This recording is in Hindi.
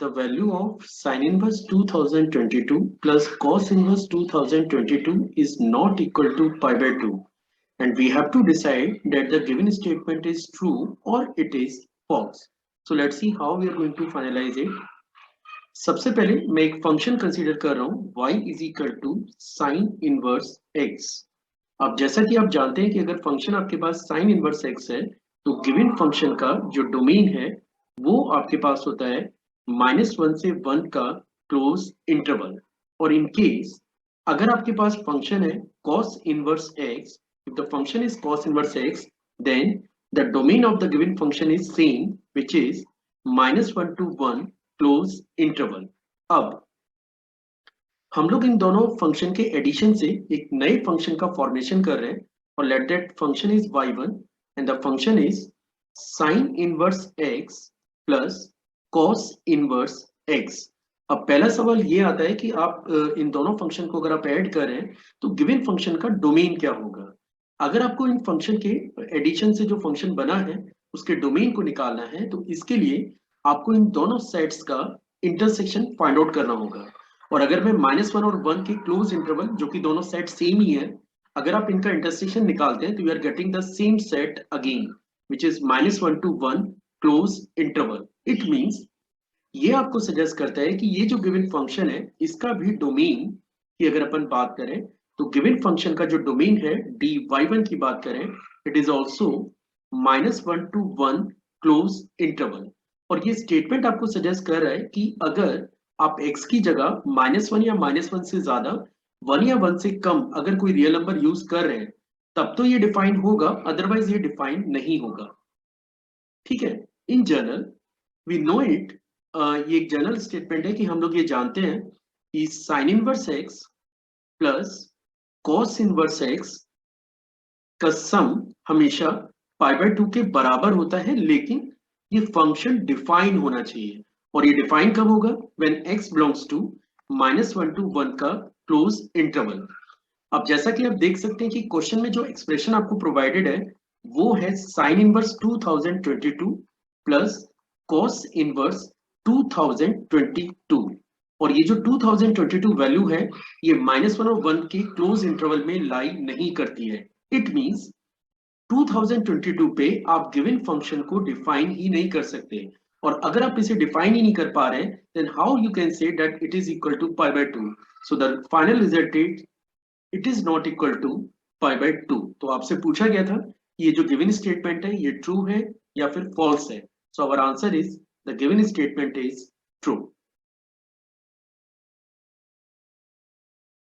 the value of sin inverse 2022 plus cos inverse 2022 is not equal to pi by 2, and we have to decide that the given statement is true or it is false. So let's see how we are going to finalize it. सबसे पहले मैं एक फंक्शन कंसीडर कर रहा हूं y is equal to sin inverse x. अब जैसा कि आप जानते हैं कि अगर फंक्शन आपके पास sin inverse x है तो गिवन फंक्शन का जो डोमेन है वो आपके पास होता है -1 से 1 का क्लोज इंटरवल. और इन केस अगर आपके पास फंक्शन है cos inverse x, if the function is cos inverse x, then the domain of the given function is same, which is -1 to 1 close interval. अब हम लोग इन दोनों फंक्शन के एडिशन से एक नए फंक्शन का फॉर्मेशन कर रहे हैं और let that function is y1 and the function is sin inverse x plus cos inverse x. अब पहला सवाल ये आता है कि आप इन दोनों फंक्शन को अगर आप ऐड कर रहे हैं तो गिवन फंक्शन का डोमेन क्या होगा. अगर आपको इन फंक्शन के एडिशन से जो फंक्शन बना है उसके डोमेन को निकालना है तो इसके लिए आपको इन दोनों सेट्स का इंटरसेक्शन फाइंड आउट करना होगा. और अगर मैं -1 और 1 के क्लोज इंटरवल जो कि दोनों सेट सेम ही है, अगर आप इनका इंटरसेक्शन निकालते हैं तो you are getting the same set again which is -1 to 1 close interval. It means ये आपको सजेस्ट करता है कि ये जो गिवन फंक्शन है इसका भी डोमेन की अगर अपन बात करें तो गिवन फंक्शन का जो डोमेन है dy1 की बात करें it is also -1 to 1 close interval. और ये स्टेटमेंट आपको सजेस्ट कर रहा है कि अगर आप x की जगह -1 या -1 से ज्यादा 1 या 1 से कम अगर कोई रियल नंबर यूज कर रहे हैं तब तो ये डिफाइन होगा, अदरवाइज ये डिफाइन नहीं होगा. ठीक है. In general we know it, ये एक जनरल स्टेटमेंट है कि हम लोग ये जानते हैं कि sine inverse x plus cos inverse x का सम हमेशा पाई बाय 2 के बराबर होता है, लेकिन ये फंक्शन डिफाइन होना चाहिए. और ये डिफाइन कब होगा? When x belongs to -1 to 1 का क्लोज इंटरवल. अब जैसा कि आप देख सकते हैं कि क्वेश्चन में जो एक्सप्रेशन आपको प्रोवाइडेड है वो है sine inverse 2022 plus cos inverse 2022. और ये जो 2022 वैल्यू है ये -1 और 1 के क्लोज इंटरवल में लाई नहीं करती है. इट मींस 2022 पे आप गिवन फंक्शन को डिफाइन ही नहीं कर सकते. और अगर आप इसे डिफाइन ही नहीं कर पा रहे then how you can say that it is equal to pi by 2. So the final result is it is not equal to pi by 2. तो आपसे पूछा गया था ये जो गिवन स्टेटमेंट है ये ट्रू है या फिर फॉल्स है. So our answer is the given statement is true.